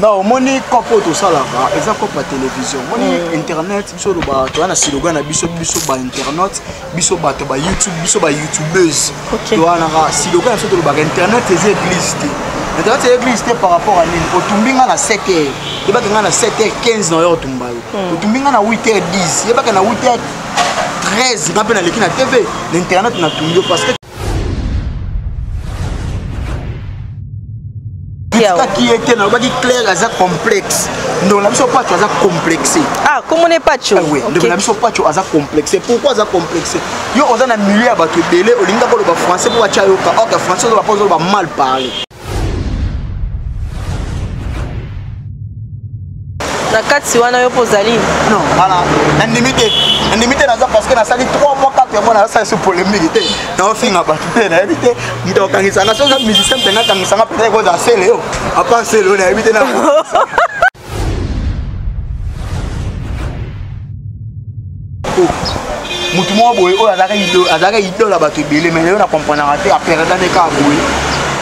Non, moni kopo to sala ba, exemple pour télévision. Moni internet, biso do ba to na slogan na biso ba internet, biso ba to ba YouTube, biso ba youtubeuse. To na ka slogan biso to ba internet et église. Internet et église par rapport à nini. Otumbinga na 7h. Yeba nga na 7h15 na yo tumbayo. Otumbinga na 8h10. Yeba na 8h13 ngape na leki na TV. L'internet na tumbio parce que qui était dans le clair à complexe. Non, la mission pas tu as complexé. Ah, comment n'est pas tu? Oui, la mission pas tu as complexé. Pourquoi ça complexé? Yo on a milliers à battre délai au linga pour le français pour acheter au cas que français doit pas mal parler. Na kati wana yo pozali. Non, voilà. Limité dans ça parce que na sali 3 mois 4 mois na ça c'est polémique. Na on finga ba tout na éviter. Ndo kangisa na so musicien penga kangisa na peut-être ko za sele yo. A pas sele na éviter na. Mutu mo boye o azaka ido la ba to belé mais on a comprendre raté à perdre dans des cas boye.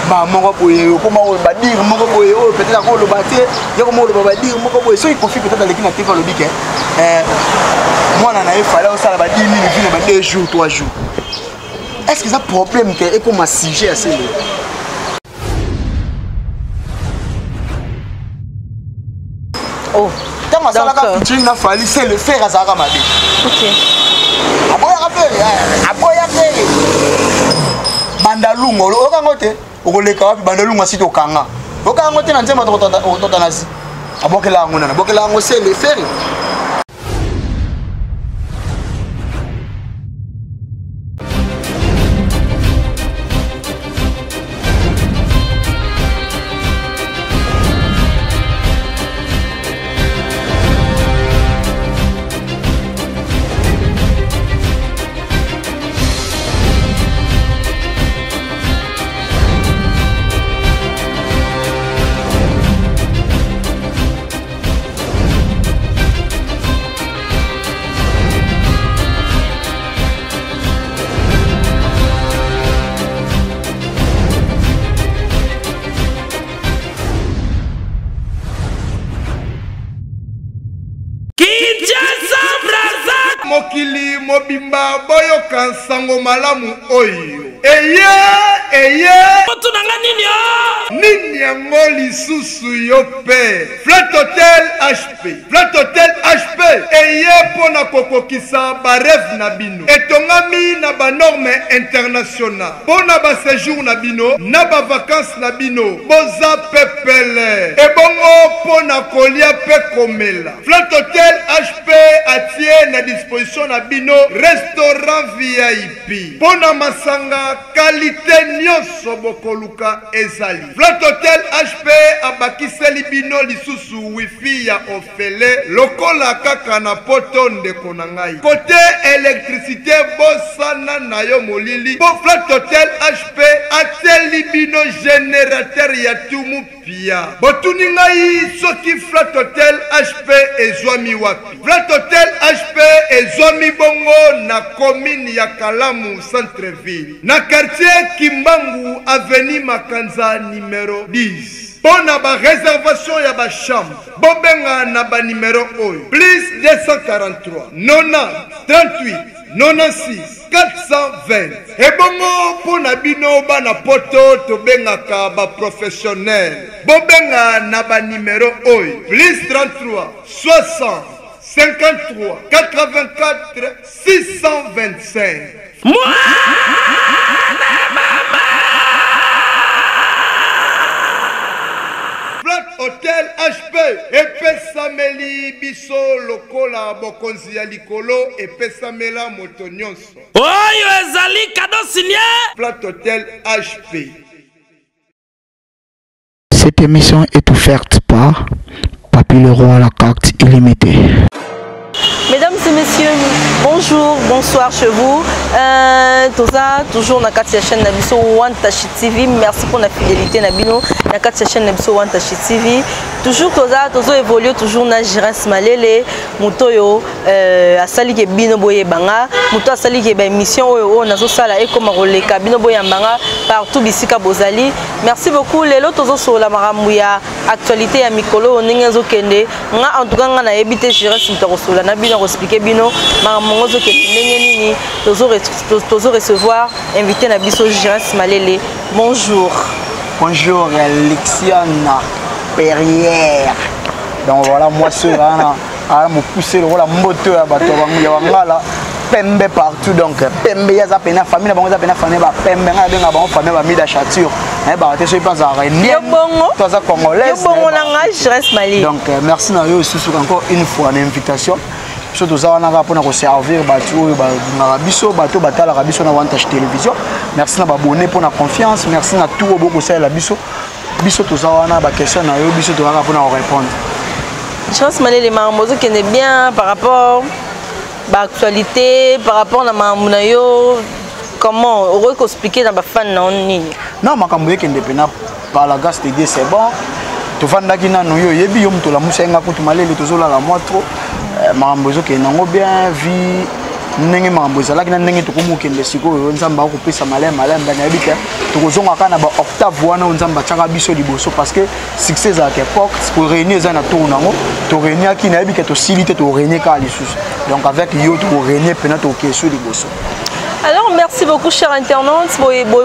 Bah mon boye comment on va dire mon boye peut-être qu'on le battait, il comment on va dire mon boye so il confie peut-être avec na TV le bique. Moi on a eu fallu ça va 10 minutes, 2 jours, 3 jours. Est-ce que ça problème que et comme sujet à celle Oh, dans ça la pitching n'a fallu c'est le faire à Zara Madi. OK. Après ya faire. Bandalungo lo kangote okoleka wapi bandalungo sito kanga. Okangote na nzema to nazi. Abokela ngona na bokela ngo c'est le faire. Mokili mobimba boyo kansango malamu oyo. Eye Otunanga nini yo? Nini yango lisusu yo pe. Flat Hotel HP. Flat Hotel HP. Eye pona kokokisa ba rêve na bino. Etongami na ba norme international. Pona ba séjour na bino, na ba vacances na bino. Boza pepele. Ebongo pona kolia pe komela. Flat Hotel HP atie na disposition na bino restaurant VIP. Pona masanga qualité nyonso bokoluka ezali. Flat Hotel HP abakiseli bino lisusu wifi ya ofele lokola kaka na poto ndeko na ngai. Côté électricité bosana na yo molili. Po Flat Hotel HP ateli bino générateur ya tumu pia. Botuni ngai soki Flat Hotel HP ezwami wapi? Flat Hotel HP ezwami bongo na commune ya Kalamu centre-ville. Na quartier Kimbangu avenue Makanza numéro 10. Pona ba réservation ya ba chambre. Bobenga na ba numéro oyo. Plus 243 90 38 96 420. Ebongo pona bino bana poto to benga ka ba professionnel. Bobenga na ba numéro oyo. Plus 33 60 53 84 625. Flat Hotel HP epesameli biso lokola bokonzi ya likolo epesamela moto nyonso. Oyo ezali kado signé Flat Hotel HP. Cette émission est offerte par Papy Leroy à la carte illimitée. Mesdames et messieurs, bonjour, bonsoir chez vous. Toujours dans la chaîne Nabiso One Tashi TV. Merci pour la fidélité Nabino. Dans la chaîne Nabiso One Tashi TV. Toujours évolué, toujours na Jirens Malele. Mutoyo asali ke bino boye banga. Muto asali ke ba émission o nazo sala e comme roleka bino boye banga partout bisika bozali. Merci beaucoup. Lelo tozo sur la maramuya actualité ya mikolo ningezo kende. Nga en tout cas nga na ebité Jirens mutarosola na bino expliquer bino maramongozo ke ndenge nini tozo recevoir invité na biso Jirens Malele. Bonjour. Bonjour Alexiana Perrière. Donc voilà, moi c'est là me pousser le rôle à moto à bateau là pembe partout donc pembe ya za pena famille bango za pena famille ba pembe nga benga bango famille ba mida chature ba te so pas za rien toi za congolais bongo na nga Jirens Malele. Donc merci na yo susu encore une fois l'invitation. Surtout ça on a pour servir bateau ba biso bateau batala biso na One Tashi télévision. Merci na abonné pour la confiance, merci na tout beaucoup ça la biso tout ça on a ba question na yo biso to pour répondre. Jirens Malele mamozo qui est bien par rapport à l'actualité, par rapport à ma yo comment on va expliquer dans ba fan na nini. Non makambo qui indépendant par la grâce de Dieu c'est bon. To vanda kina no yo yebi yo mto la musenga kutu malele to zola la moitro makambo qui nango bien vie ndenge makambo ezalaki na ndenge tokomokende sikoyo nzambe akopesa malema ndana yebi te tokozonga kana ba octave wana nzambe ataka biso liboso parce que succès ezalaka époque pour réunir eza na tour nango to réunir aki na yebi ke to silite to réunir ka lisusu donc avec yo to réunir pena to keso liboso. Alors merci beaucoup chers internautes.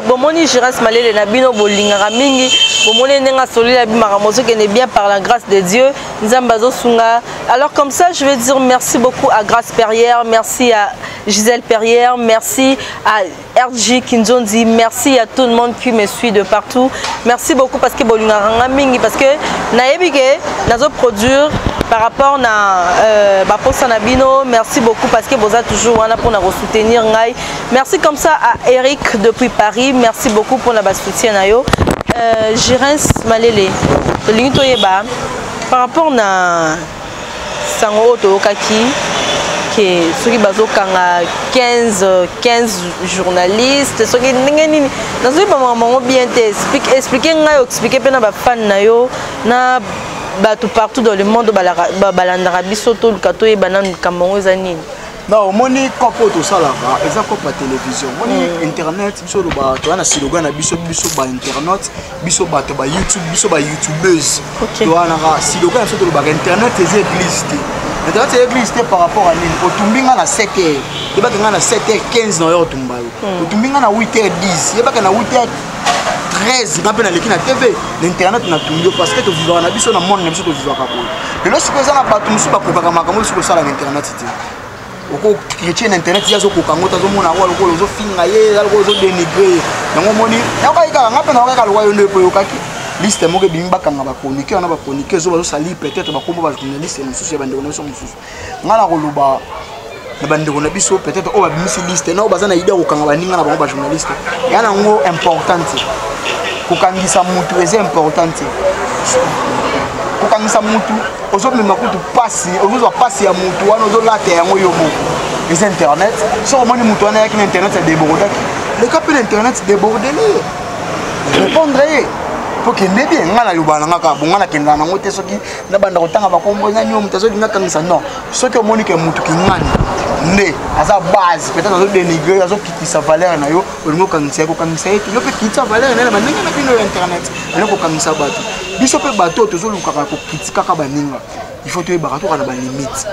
Bomoni Jirens Malele na bino bolingara mingi. Bomoni nenga soli la bimaramoso qui est bien par la grâce de Dieu. Nzambazo sunga. Alors comme ça je vais dire merci beaucoup à Grâce Perrière, merci à Gisèle Perrière, merci à RJ Kinzondi, merci à tout le monde qui me suit de partout. Merci beaucoup parce que bolingara mingi parce que na yebike nazo produire par rapport à Baposa Nabino, merci beaucoup parce que vous êtes toujours là pour nous soutenir. Merci comme ça à Eric depuis Paris, merci beaucoup pour la soutien. Jirens Malele, par rapport à Sango Tokaki, ceux qui basent 15 journalistes, ceux qui n'ont bien expliqué tout partout dans le monde balandara biso to lukato e banane kamongo ezani. Non, moni kopo to sala ka exact comme la télévision. Moni internet biso do ba to na slogan na biso ba internet, biso ba to ba YouTube, biso ba youtubeuse. To na ka slogan biso to ba internet c'est église. Internet c'est église par rapport à nini. Otumbinga na 7h. Yeba nga na 7h15 na yo otumbayo. Otumbinga na 8h10. Yeba na 8h13 na pena leki na TV l'internet na tumyo parce que to vivre na biso na monde na biso to vivre ka ko. Et lorsque ça na ba tumsu ba ko ka makambo sur ça na internet ti. Oko chrétien internet ya zo ko kango ta zo mona wa ko zo finga ye ya ko zo dénigrer. Nango moni ya ka ika nga pena ka lo yo ndo po yo kaki. Liste mo ke bimba kanga ba chroniqueur na ba chroniqueur zo ba zo sali peut-être ba kombo ba journaliste mususu ya bande ko na so mususu. Ngala ko luba na bande ko na biso peut-être o ba bimisi liste na o bazana idée ko kanga ba ninga na ba journaliste. Yana ngo importante. Kukangisa mutu c'est important. Kukangisa mutu ozo mema kutu pasi ozo pasi ya mutu wana ozo late yango yomo. Les internet so moni mutu wana yaki na internet c'est débordé. Le cap de internet débordé. Répondre pour que ne bien ngala lubana ngaka bongana kenda na ngote soki na banda kotanga ba kombo na nyomu tazo linga kangisa non. Soki moni ke mutu kingani ne asa base peut-être azo dénigrer azo kitisa valeur na yo olingo kangisa ko kangisa yetu yo pe kitisa valeur na baninga na bino internet aloko kangisa bato biso pe bato tozo lukaka ko kritika ka baninga il faut te barato kana ba limite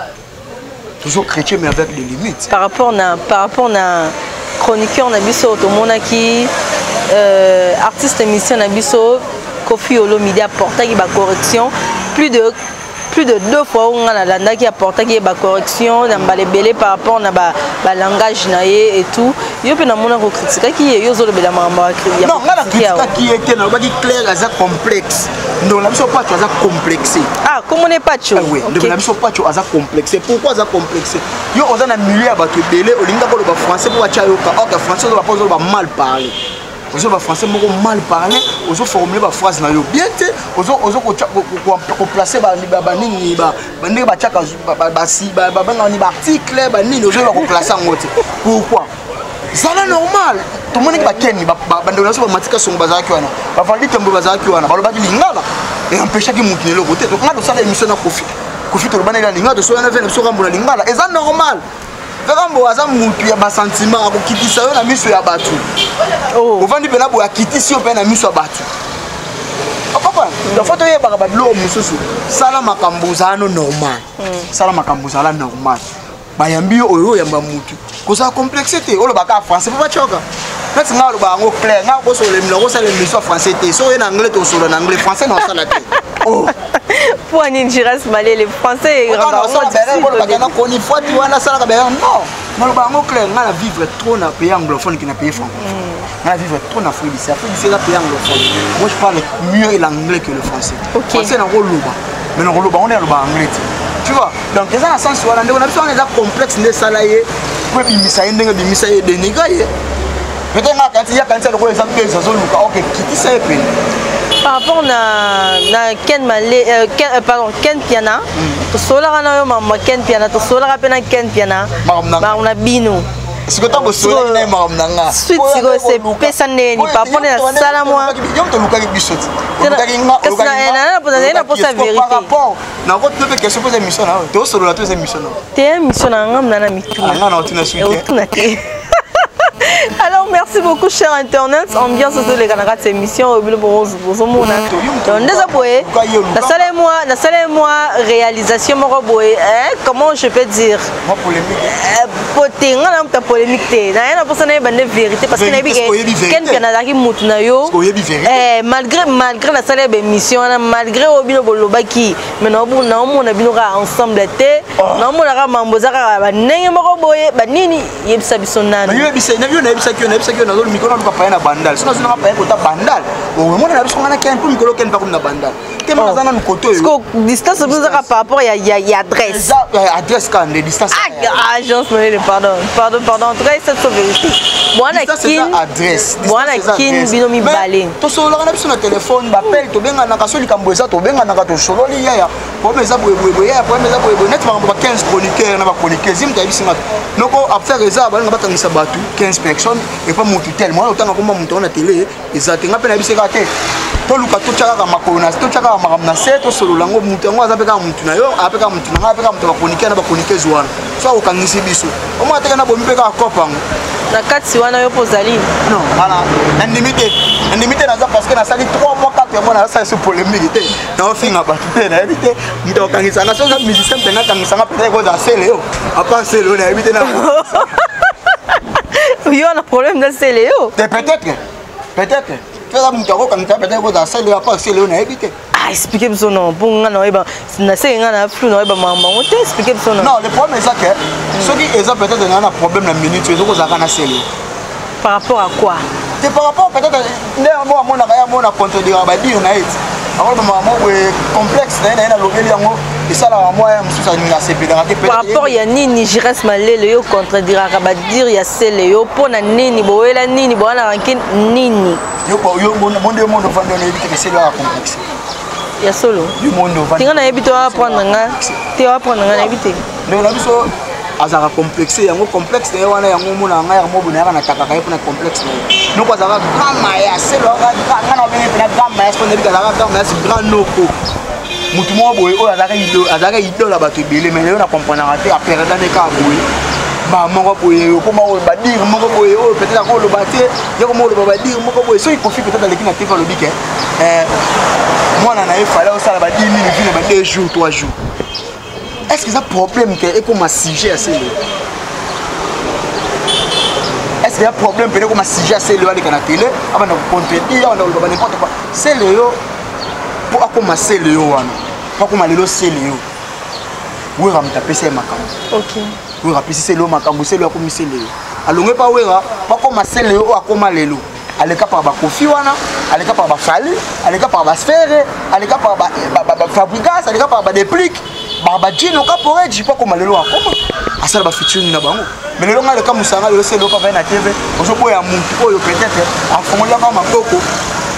toujours chrétien mais avec des limites par rapport na chroniqueur na biso to monaki artiste émission na biso Kofi Olomide apporta qui ba correction plus de 2 fois on a landa qui apporta qui ba correction dans ba lebele par rapport na ba langage naé et tout yo pe na mona ko critique qui yo zo le bela mamba critique non ngala critique qui était na ba qui clair as complexe non la biso pas tu as complexé ah comment n'est pas tu oui de la biso pas tu as complexé pourquoi as complexé yo oza na milieu ba to belé olinga ko le ba français pour acha yo ka ok français do ba poser ba mal parler ozo ba français moko mal parler ozo formuler ba phrase na yo bien te ozo ko placer ba nini ba ndenge ba chaka ba si ba banga ni ba article ba nini ozo ba ko classer ngote pourquoi ça là normal tout le monde qui va kenni ba ndona so ba matika songo bazaki wana ba vandi tembo bazaki wana ba lobaki lingala et empêcher ki mutu le côté donc ngado ça émission na kofi to bana ila lingala so na vena so kambola lingala et ça normal Verambo aza mutu ya ba sentiment akokitisa yo na miso ya batu. Oh, ovandi pena bo akitisi yo pena miso ya batu. Papa, la photo ye ba lo mususu. Sala makambo zano normal. Sala makambo zala normal. Bayambi yo oyo yamba mutu. Koza complexité, o lo baka français pa choka. Nati nga lo ba ngo clair, nga ko so le milo ko sa le miso français te. So en anglais to so en anglais français non sala te. Oh. Pour un Giras Malé, les Français, non, on a vivre trop dans le pays anglophone qui n'a pays francophone. On a vivre trop dans le pays anglophone. Moi je parle mieux l'anglais que le français. Français dans le mais on est anglais. Tu vois, donc les gens sens on a besoin d'un complexe de salariés pour bimisaye dénigrer. Peut-être quand il y a quand ça le exemple des azoluka, OK, qui ça est par rapport na Ken Malé pardon Ken Piana to sola na yo mama Ken Piana to sola pena Ken Piana ba una bino sikota ko sola na mama nanga suite sigo se pesa neni par rapport na sala moi yo to luka ki bisoti luka na posa vérité par rapport na ko te question poser mission na to solo la to se mission na te mission na ngam na mitu na tina suite. Alors merci beaucoup chers internautes, ambiance de les camarades de cette émission au bureau pour ce monde. Donc désolé, la seule moi réalisation mon boy, comment je peux dire poténger ta polémique té. Na na personne ba ne vérité parce que na bi ken Canada ki mutu na yo. Malgré la seule émission malgré au bureau bolobaki, mais na on a bino ensemble té. Na mo la mamboza ka ba nenge moko boy ba nini yebisa bisonana. Yo na ebisa kyo na zo mikolo luka pa na bandal sino sino pa ko ta bandal o mo na biso ngana ken pour mikolo ken pa ko na bandal te ma zana mikoto yo parce que distance vous par rapport ya adresse adresse quand les distances agence mais pardon en tout cas c'est la vérité bona kin adresse bona kin bino mi balé to so la na biso na téléphone ba appel to benga na kasoli kamboza to benga na ka to sololi ya po meza boye ya po meza boye net ba 15 chroniqueurs na ba chroniqueurs zim ta bisinga noko affaire eza ba nga batangisa batu 15 personnes et pas mon tellement autant comme mon na télé exactement pe na biseka te to luka to chaka makona to chaka makamna se to solo lango mutu ngo azapeka mutu na yo apeka mutu na apeka mutu ba chroniqueur na ba chroniqueurs wana so okangisi biso o mo ateka na bombi peka kopango na kati wana yo pozali non voilà indemnité na za parce que na sali 3 mois 4 mois na ça c'est polémique te na ofinga ba te na éviter ndo kangisa na so za musicien pe na kangisa na peut-être ko za sele yo apa sele na éviter na il y a un problème de Céléo. Peut-être. Tu as mon carreau quand tu as peut-être que dans Céléo pas Céléo n'a évité. Ah, expliquez-moi son nom. Pour nga na eba, na se nga na flou na eba mama. On te expliquer son nom. Non, le problème est ça que ceux qui ont peut-être un problème la minute, ils ont ça kana Céléo. Par rapport à quoi? C'est par rapport peut-être moi on a contredire ba dire na it. Alors maman complexe na lobeli yango et ça là moi mususa ni na sepédérate par rapport ya nini Giras Malé le yo contredire ka ba dire ya sele yo pona nini boela nini boana rankin nini yo monde vendre na éviter que c'est là complexe ya solo du monde vendre tinga na éviter à prendre nga te à prendre nga na éviter mais on a biso azaka complexé yango complexe ne wana yango mona nga ya mobu na na takaka yepona complexe no kwa zaka kama ya selo nga na bene pena kama ya spone bika zaka kama ya grand noko mutu mo boye o azaka idola bato ebele mais yo na comprendre raté a perdre dans ka boye ba moko boye ko mo ba dire moko boye o peut-être ko lo baté yo ko mo lo ba dire moko boye so il confie peut-être avec na tefa lo bike moi na e fallait o sala ba 10 minutes na ba 2 jours 3 jours. Est-ce que ça problème que comme un sujet assez le est-ce qu'il y a problème peut-être comme un sujet assez le avec la télé avant de contredire on va n'importe quoi c'est le yo pour commencer le yo wana pas comme le c'est le yo oui ram taper c'est makambo OK oui rappeler c'est le makambo c'est le comme c'est le yo alonge pas wera pas commencer le yo akoma lelo aleka par ba kofi wana aleka par ba fali aleka par ba sphère aleka par ba fabrigas aleka par ba déplique baba jino ka pour être pas comme lelo akoma asala ba featuring na bango mais le longa le kamusanga le c'est le ka na TV ozopo ya muntu oyo peut-être afongola ka maboko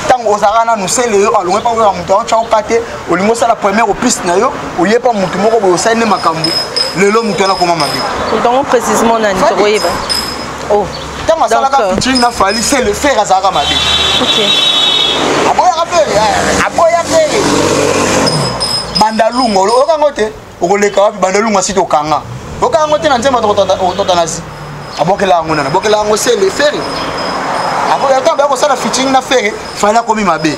tango ozarana nous c'est le alonga pa oyo muntu acha okate olingo sala première piste na yo oyepa muntu moko boyo saine makambo lelo muntu ana koma mabe donc précisément nani toyeba oh tango sala ka featuring na Fally c'est le faire azara mabe OK aboya fere bandalungo okangote okoleka wapi bandalungo sito kanga okangote na nzema totanasi abokela ngo nana bokela ngo c'est le faire aboya ka ba ko sala featuring na fere Fally komi mabe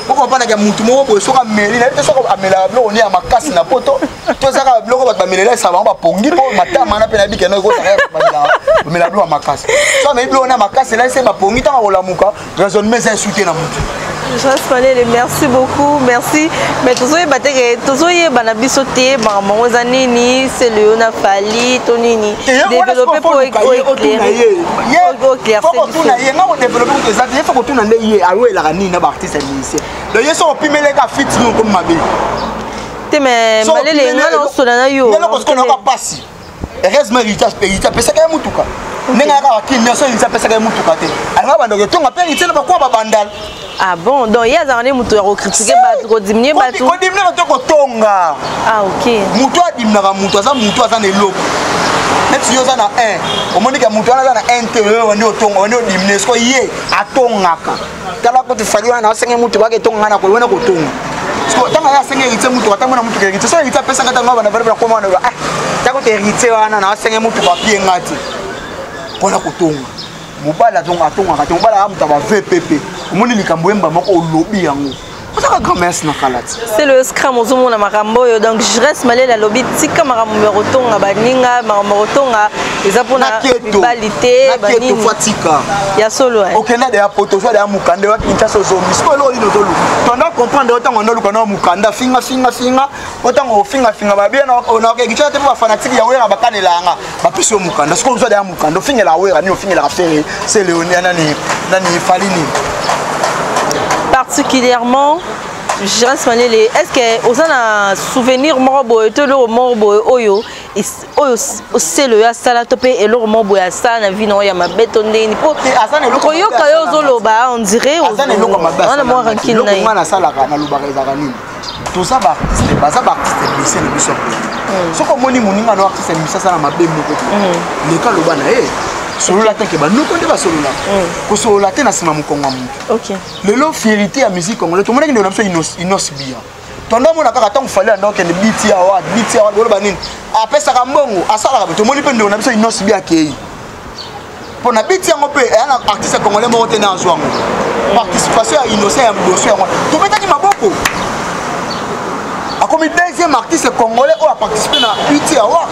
poko pana ka mutu moko boye soka meli na te soka amela bloko ni ya makasi na poto to saka bloko ba melela sa ba pongi po matama na pena bike no ko saka ba mela bloko makasi so me bloko na makasi là c'est ba pongi tanga olamuka raisonnement c'est soutenir na mutu merci beaucoup, merci. Mais tout ça, banabiso te, nini, c'est le on a Fally, tonini. Développer pour éclairer. Ah bon, donc il y a des gens qui ont critiqué, qui ont diminué. Ah ok. mobala donc atonga ka mobala amuta ba VPP omoni likambo emba moko olobi yango otaka commerce na kalati c'est le scram ozomo na makambo yo donc je reste malé la lobby tika makambo rotonga baninga makambo rotonga eza pona qualité baninga fatika ya solo okenda de apoto so de amukande wa kintaso zombi so lo lino tolu tonda comprendre otango no lukana mukanda finga otango finga babia na ona ke kicha te ba fanatique ya wera bakanelanga bapiso mukanda so so de amukanda finga la wera ni finga la faire c'est le nani Fally particulièrement je reste malé est-ce que aux un souvenir morbo et le morbo oyo c'est le sala topé et le morbo ya ça na vie no ya mabetonde ni po koyo kayo zoloba on dirait on a moi tranquille na sala na lobaka ezaka nini tout ça ba artiste blessé le biso so ko moni muninga no artiste misasa na mabembo ko le ka loba na solo la teke ba no konde ba solo la ko solo la te na sima mukonga mu OK lelo fierté ya musique congolaise to monaki ndo na biso inos bia tonda mona kaka tangu Fally ando ke beat ya wa bolo banini apesa ka mbongo asala ka to moni pe ndo na biso inos bia ke pour na beat yango pe ana artiste congolais mo te na zwango participation ya innocent ya mboso yango to betaki maboko akomi deuxième artiste congolais ou a participé na beat ya wa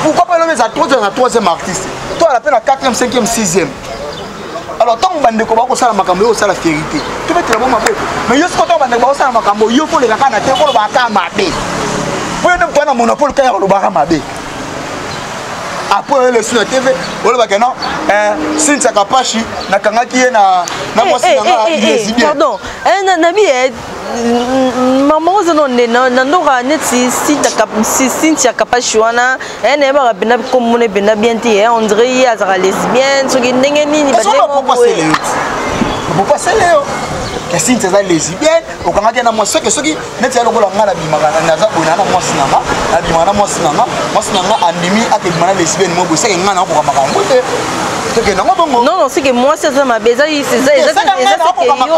pourquoi pas le troisième artiste toi à la peine à 4e 5e 6e alors tant que bande ko ba ko sala makambo yo sala fierté tu mettre bon maboko mais yo ko to bande ko sala makambo yo ko le kaka na te ko ba ka mabe po ne ko na monopole ka yo ba ka mabe après le sur la TV on va que non Cynthia Kapashi na kangaki na mwasi na pardon nabi maman zo na ndora neti Cynthia Kapashi wana ene ba bina ko mone bina bien ti on dirait azara lesbienne so ndenge nini ba vous passez Léo que Cynthia za lesbienne okangaki na mwasi que soki neti ya lokola ngala bimaka na za bona na mwasi na ma bimana mwasi na ma andimi akebimana lesbienne mo boseke ngana ko makambo te non, c'est que moi, c'est ça ma beza, c'est ça que yo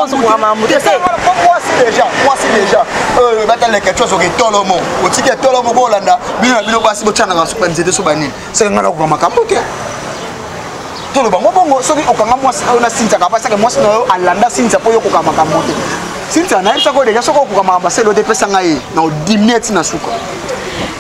so pour ma moto. Moi c'est déjà battre quelque chose que tout le monde. Au ticket tout le monde Hollanda, bino basi bochana ga super nzete so banini. C'est ngana ko makambo ke. Tout le bango bongo so okanga moi na Cynthia Kapashi que moi no alanda Cynthia po yo ko makambo te. Cynthia na isa ko déjà so ko makambo de pesa ngai na 10 minutes na suka.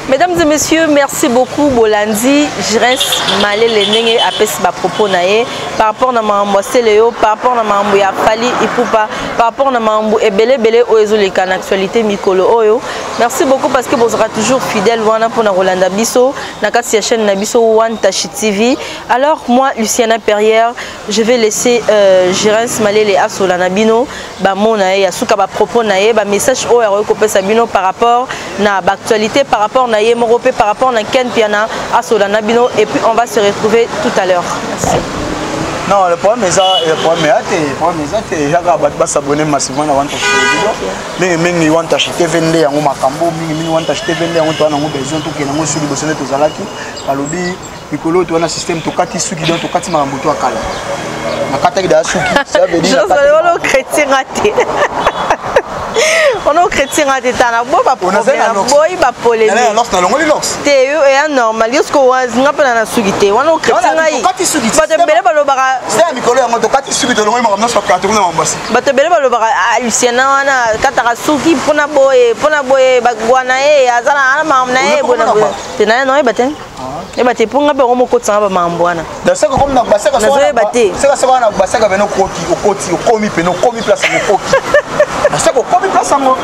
Mesdames et messieurs, merci beaucoup Bolandi. Je reste malé les nègres à pes ba propos naé par rapport na mambo Séléo, par rapport na mambo ya Fally Ipupa, par rapport na mambo ebele oezo les can actualité mikolo oyo. Merci beaucoup parce que vous serez toujours fidèle wana pour na Rolanda Biso, na kasi chaîne na Biso One Tashi TV. Alors moi Luciana Perrière, je vais laisser je reste malé les asola na bino ba mona ya suka ba propos naé ba message oyo ko pesa bino par rapport na actualité par rapport na ye moko pe par rapport na Ken Piana à Solana Bino et puis on va se retrouver tout à l'heure. Merci. Non, le problème est ça, il y a des s'abonner massivement à One Touch Télévision. Mais want acheter vendre en makambo, mais want acheter vendre en toi on besoin tout que nous sur le besoin de tozalaki. Alobi Mikolo tu as un système to kati suki donc to kati makambo to akala. Na kata ki da suki, ça veut dire je suis le chrétien raté. On est chrétien raté tana bo ba problème boy ba polémique. Lox na longo lox. Te yo est normal, yo sko nga pa na suki te. Wana chrétien ngai. Ba te bele ba lo bara. C'est Mikolo yango to kati suki to longo makambo so kata kuna mambasi. Ba te bele ba lo bara Luciana wana kata suki pona boye ba gwana e azana ana mam na e bona. Te na no e baten. E bate ponga be ko mokotsa ba mambwana. Da seko comme na baseka so. Seka so na baseka beno koti okomi pe no komi place mo koki. Seko komi place mo.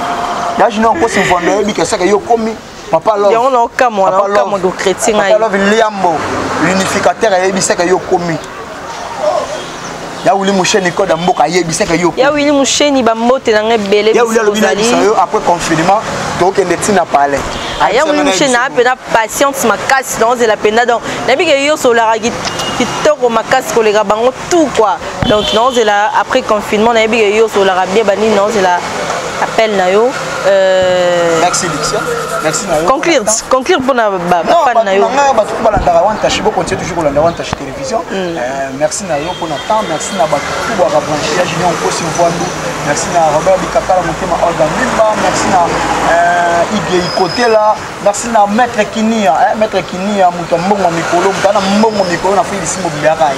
Là je n'en cause vendre bi que seka yo komi papa love. Yo na okamo do chrétien ai. Papa love liambo l'unificateur et bi seka yo komi. Ya wuli musheni ko da mboka yebi seka yo komi. Ya wuli musheni ba mbote na ngebele bi yo après confinement to kende tina parler. Aya wuli musheni na pena patience makasi dans la pena donc na bi ke yo so la kitoko makasi ko lega bango tout quoi. Donc non c'est là après confinement na bi ke yo so la bien bani non c'est là appel na yo merci Lixia. Merci na yo. Conclure pour na ba fan na yo. Non, ba tout balanda One Touch bo continue toujours la One Touch télévision. Merci na yo pour na temps, merci na ba tout ba brancher ya Julien Kosi Mvandu. Merci na Robert Bikapala Motema Organimba, merci na Igé côté là, merci na Maître Kinia, Maître Kinia muto mbongo mikolo, mutana mbongo mikolo na fili simo biakai.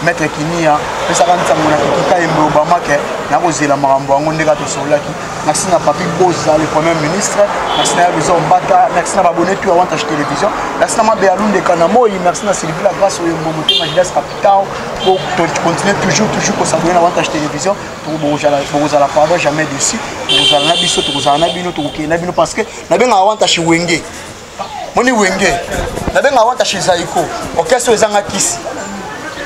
Maître Kinia, pesa kanisa mona kika embo bamake na kozela marambo ngo ndeka to solaki. Merci na Papi Boza le premier ministre, merci na Bizo Mbata, merci na abonné tu à One Touch télévision. Merci na Mabe Alunde Kanamoi, merci na Sylvie la grâce au Momote Majidas Capital pour continuer toujours pour s'abonner à One Touch télévision pour vous la pardon jamais dessus. Vous allez na biso to vous allez na bino to na bino parce que na benga One Touch wenge. Moni wenge. Na benga One Touch zaiko. Orchestre ezanga kisi.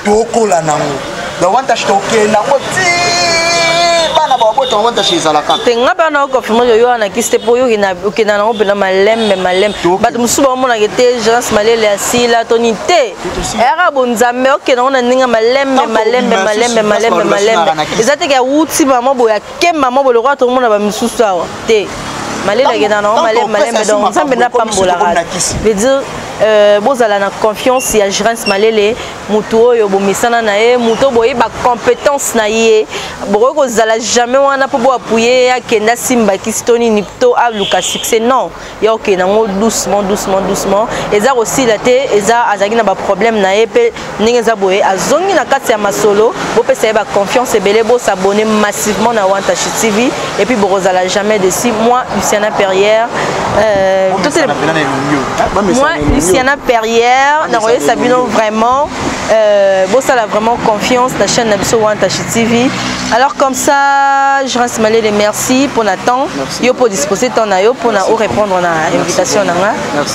Tokola nango. Na One Touch toke nango ti bana ba boto One Touch ezalaka. Tenga bana ko fimo yo na kiste po yo kina nango pena malem. Bat musuba mo na gete Jean Malele asila tonité. Era bonzambe ok na ninga malem. Ezate ka wuti ba mo boya kemba mo bolo kwa to mo na ba misusu awa. Te. Malele gena na malem donc ça bena pambola. Veut dire bozala na confiance ya Jean Malele mutu oyo bomisana na ye muto boye ba compétence na ye boko kozala jamais wana po bo appuyer ya kenda simba kistoni nipto a luka succès non ya ok na ngo doucement eza aussi la te eza azaki na ba problème na ye pe ninga za boye azongi na kati ya masolo bo pesa ba confiance ebele bo s'abonner massivement na One Touch TV et puis boko zala jamais dessus moi Luciana Perrière moi Luciana Perrière na roye Sabino vraiment bossa a vraiment confiance la chaîne Nabiso One Touch TV. Alors comme ça je reste malé les merci pour Nathan yo pour disposer ton ayo pour na répondre à l'invitation.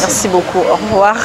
Merci beaucoup, au revoir.